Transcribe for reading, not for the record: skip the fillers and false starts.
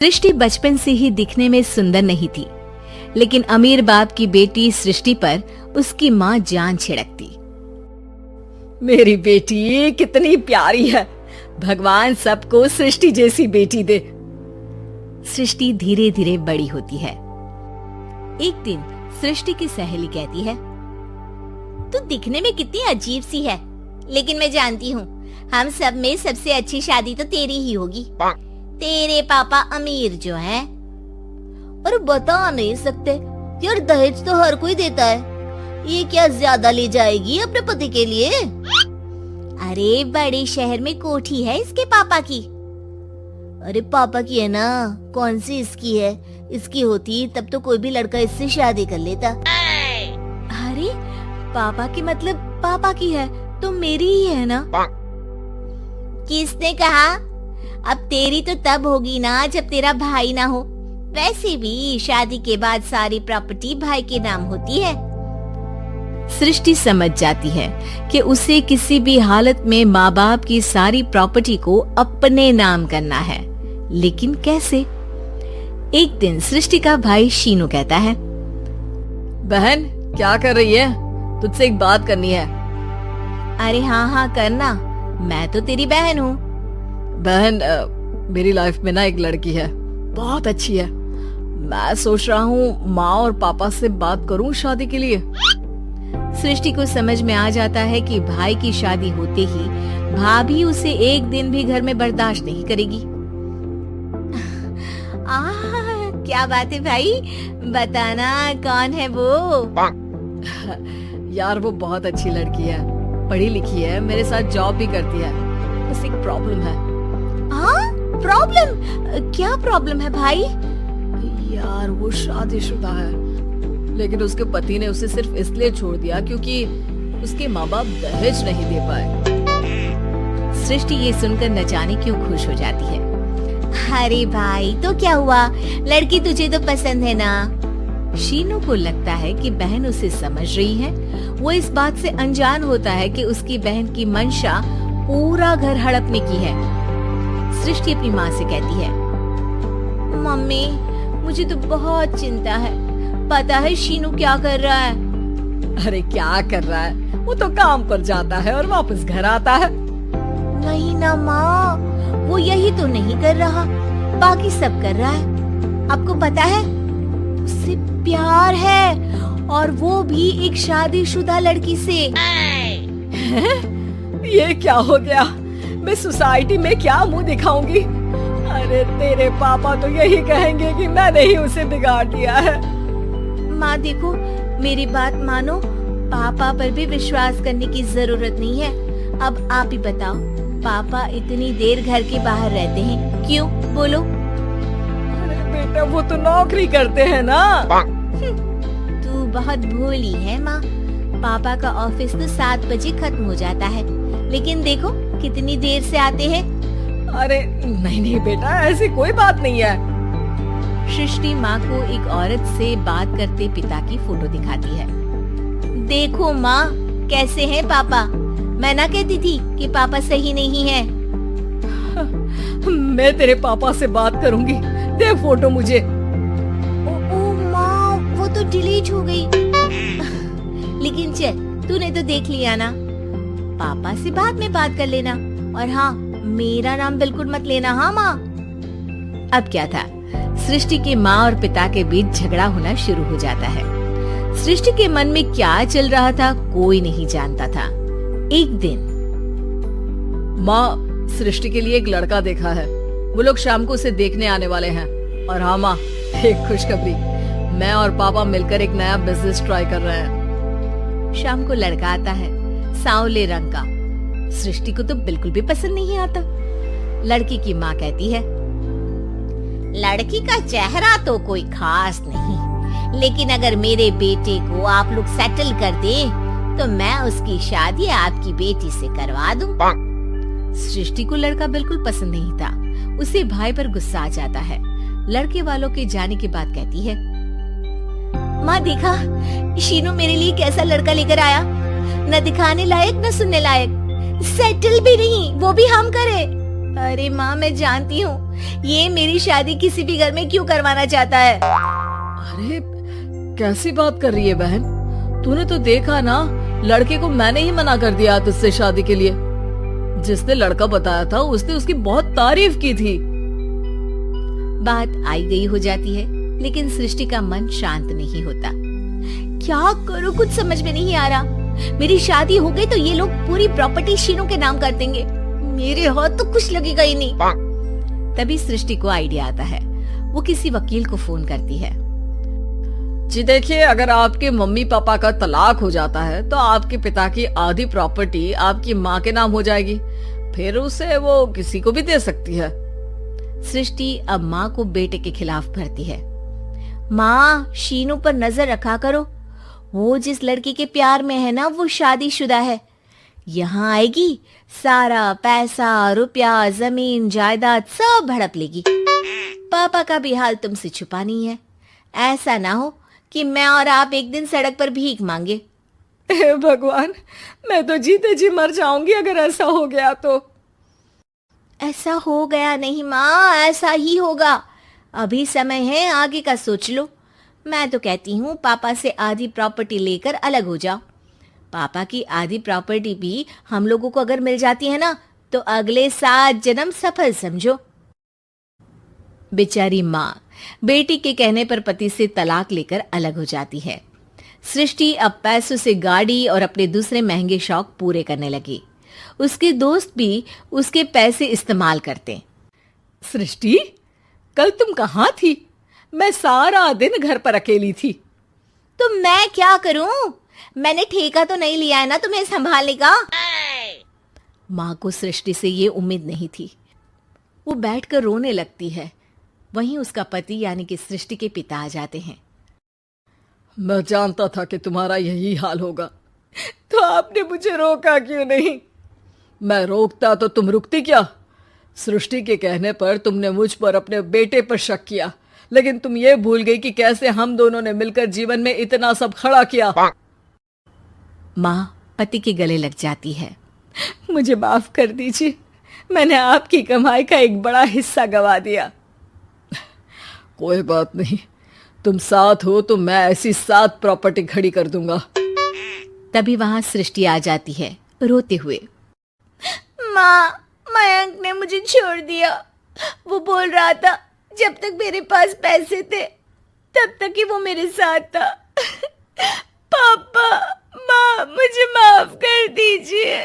सृष्टि बचपन से ही दिखने में सुंदर नहीं थी, लेकिन अमीर बाप की बेटी सृष्टि पर उसकी माँ जान छिड़कती। मेरी बेटी कितनी प्यारी है, भगवान सबको सृष्टि जैसी बेटी दे। सृष्टि धीरे धीरे बड़ी होती है। एक दिन सृष्टि की सहेली कहती है, तू दिखने में कितनी अजीब सी है, लेकिन मैं जानती हूँ हम सब में सबसे अच्छी शादी तो तेरी ही होगी। तेरे पापा अमीर जो हैं। और बता नहीं सकते यार, दहेज तो हर कोई देता है, ये क्या ज्यादा ले जाएगी अपने पति के लिए? अरे बड़े शहर में कोठी है इसके पापा की। अरे पापा की है ना, कौन सी इसकी है? इसकी होती तब तो कोई भी लड़का इससे शादी कर लेता। अरे पापा की मतलब पापा की है तो मेरी ही है ना? किसने कहा? अब तेरी तो तब होगी ना जब तेरा भाई ना हो। वैसे भी शादी के बाद सारी प्रॉपर्टी भाई के नाम होती है। सृष्टि समझ जाती है कि उसे किसी भी हालत में माँ बाप की सारी प्रॉपर्टी को अपने नाम करना है, लेकिन कैसे? एक दिन सृष्टि का भाई शीनू कहता है, बहन क्या कर रही है? तुझसे एक बात करनी है। अरे हाँ करना, मैं तो तेरी बहन हूँ। बहन मेरी लाइफ में ना एक लड़की है, बहुत अच्छी है। मैं सोच रहा हूँ माँ और पापा से बात करूँ शादी के लिए। सृष्टि को समझ में आ जाता है कि भाई की शादी होते ही भाभी उसे एक दिन भी घर में बर्दाश्त नहीं करेगी। क्या बात है भाई, बताना कौन है वो? यार वो बहुत अच्छी लड़की है, पढ़ी लिखी है, मेरे साथ जॉब भी करती है। बस एक प्रॉब्लम है। हाँ प्रॉब्लम? क्या प्रॉब्लम है भाई? यार वो शादीशुदा है, लेकिन उसके पति ने उसे सिर्फ इसलिए छोड़ दिया क्योंकि उसके माँ बाप दहेज नहीं दे पाए। सृष्टि ये सुनकर न जाने क्यों खुश हो जाती है। अरे भाई तो क्या हुआ, लड़की तुझे तो पसंद है ना? शीनू को लगता है कि बहन उसे समझ रही है। वो इस बात से अनजान होता है कि उसकी बहन की मंशा पूरा घर हड़पने की है। सृष्टि अपनी माँ से कहती है, मम्मी मुझे तो बहुत चिंता है, पता है शीनू क्या कर रहा है? अरे क्या कर रहा है, वो तो काम पर जाता है और वापस घर आता है। नहीं ना माँ, वो यही तो नहीं कर रहा, बाकी सब कर रहा है। आपको पता है उससे प्यार है, और वो भी एक शादीशुदा लड़की से। ये क्या हो गया? मैं सोसाइटी में क्या मुंह दिखाऊंगी? अरे तेरे पापा तो यही कहेंगे कि मैंने ही उसे बिगाड़ दिया है। माँ देखो, मेरी बात मानो, पापा पर भी विश्वास करने की जरूरत नहीं है। अब आप ही बताओ, पापा इतनी देर घर के बाहर रहते हैं क्यों? बोलो। अरे बेटा वो तो नौकरी करते हैं ना। तू बहुत भोली है माँ, पापा का ऑफिस तो 7 बजे खत्म हो जाता है, लेकिन देखो कितनी देर से आते हैं। अरे नहीं बेटा, ऐसी कोई बात नहीं है। सृष्टि माँ को एक औरत से बात करते पिता की फोटो दिखाती है। देखो माँ कैसे हैं पापा, मैं ना कहती थी कि पापा सही नहीं है। मैं तेरे पापा से बात करूंगी, दे फोटो मुझे। ओ माँ वो तो डिलीट हो गई। लेकिन चल, तूने तो देख लिया ना, पापा से बाद में बात कर लेना। और हाँ, मेरा नाम बिल्कुल मत लेना। हाँ माँ। अब क्या था, सृष्टि के माँ और पिता के बीच झगड़ा होना शुरू हो जाता है। सृष्टि के मन में क्या चल रहा था कोई नहीं जानता था। एक दिन, माँ सृष्टि के लिए एक लड़का देखा है, वो लोग शाम को उसे देखने आने वाले हैं। और हाँ माँ, एक खुशखबरी, मैं और पापा मिलकर एक नया बिजनेस ट्राई कर रहे हैं। शाम को लड़का आता है, सांवले रंग का। सृष्टि को तो बिल्कुल भी पसंद नहीं आता। लड़की की माँ कहती है, लड़की का चेहरा तो कोई खास नहीं, लेकिन अगर मेरे बेटे को आप लोग सेटल कर दे तो मैं उसकी शादी आपकी बेटी से करवा दूं। सृष्टि को लड़का बिल्कुल पसंद नहीं था। उसे भाई पर गुस्सा आ जाता है। लड़के वालों के जाने के बाद कहती है, माँ देखा शीनू मेरे लिए कैसा लड़का लेकर आया, न दिखाने लायक न सुनने लायक, सेटल भी नहीं, वो भी हम करे। अरे माँ मैं जानती हूँ ये मेरी शादी किसी भी घर में क्यों करवाना चाहता है? अरे कैसी बात कर रही है बहन, तूने तो देखा ना, लड़के को मैंने ही मना कर दिया तुझसे शादी के लिए। जिसने लड़का बताया था उसने उसकी बहुत तारीफ की थी। बात आई गई हो जाती है, लेकिन सृष्टि का मन शांत नहीं होता। क्या करूं, कुछ समझ में नहीं आ रहा। मेरी शादी हो गई तो ये लोग पूरी प्रॉपर्टी शीनू के नाम कर देंगे। मेरे हाथ तो कुछ लगेगा ही नहीं। तभी सृष्टि को आइडिया आता है। वो किसी वकील को फोन करती है। जी देखिए, अगर आपके मम्मी पापा का तलाक हो जाता है तो आपके पिता की आधी प्रॉपर्टी आपकी माँ के नाम हो जाएगी, फिर उसे वो किसी को भी दे सकती है। सृष्टि अब माँ को बेटे के खिलाफ भरती है। माँ, शीनू पर नजर रखा करो। वो जिस लड़की के प्यार में है ना, वो शादीशुदा है। यहाँ आएगी, सारा पैसा, रुपया, जमीन, जायदाद सब हड़प लेगी। पापा का भी हाल तुमसे छुपा नहीं है। ऐसा ना हो कि मैं और आप एक दिन सड़क पर भीख मांगे। हे भगवान, मैं तो जीते जी मर जाऊंगी अगर ऐसा हो गया तो। ऐसा हो गया नहीं माँ, ऐसा ही होगा। अभी समय है, आगे का सोच लो। मैं तो कहती हूँ पापा से आधी प्रॉपर्टी लेकर अलग हो जाओ। पापा की आधी प्रॉपर्टी भी हम लोगों को अगर मिल जाती है ना, तो अगले 7 जन्म सफल समझो। बेचारी माँ बेटी के कहने पर पति से तलाक लेकर अलग हो जाती है। सृष्टि अब पैसों से गाड़ी और अपने दूसरे महंगे शौक पूरे करने लगी। उसके दोस्त भी उसके पैसे इस्तेमाल करते। सृष्टि, कल तुम कहाँ थी? मैं सारा दिन घर पर अकेली थी। तो मैं क्या करूं? मैंने ठेका तो नहीं लिया है ना तुम्हें संभालने का। माँ को सृष्टि से ये उम्मीद नहीं थी। वो बैठकर रोने लगती है। वहीं उसका पति यानी कि सृष्टि के पिता आ जाते हैं। मैं जानता था कि तुम्हारा यही हाल होगा, तो आपने मुझे रोका क्यों नहीं? मैं रोकता तो तुम रुकती क्या? सृष्टि के कहने पर तुमने मुझ पर, अपने बेटे पर शक किया, लेकिन तुम ये भूल गई कि कैसे हम दोनों ने मिलकर जीवन में इतना सब खड़ा किया। माँ पति के गले लग जाती है। मुझे माफ कर दीजिए, मैंने आपकी कमाई का एक बड़ा हिस्सा गवा दिया। कोई बात नहीं, तुम साथ हो तो मैं ऐसी 7 प्रॉपर्टी खड़ी कर दूंगा। तभी वहां सृष्टि आ जाती है रोते हुए। माँ, मयंक ने मुझे छोड़ दिया। वो बोल रहा था जब तक मेरे पास पैसे थे तब तक ही वो मेरे साथ था। पापा, माँ, मुझे माफ कर दीजिए।